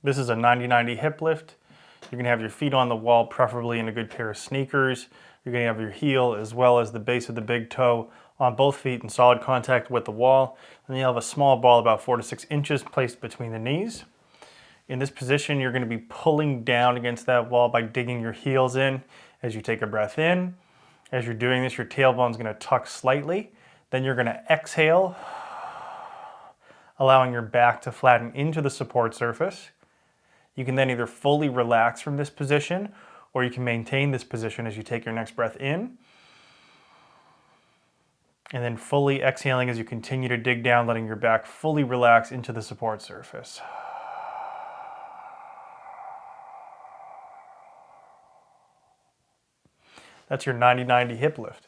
This is a 90-90 hip lift. You're gonna have your feet on the wall, preferably in a good pair of sneakers. You're gonna have your heel as well as the base of the big toe on both feet in solid contact with the wall. And you'll have a small ball about 4 to 6 inches placed between the knees. In this position, you're gonna be pulling down against that wall by digging your heels in as you take a breath in. As you're doing this, your tailbone's gonna tuck slightly. Then you're gonna exhale, allowing your back to flatten into the support surface. You can then either fully relax from this position, or you can maintain this position as you take your next breath in. And then fully exhaling as you continue to dig down, letting your back fully relax into the support surface. That's your 90-90 hip lift.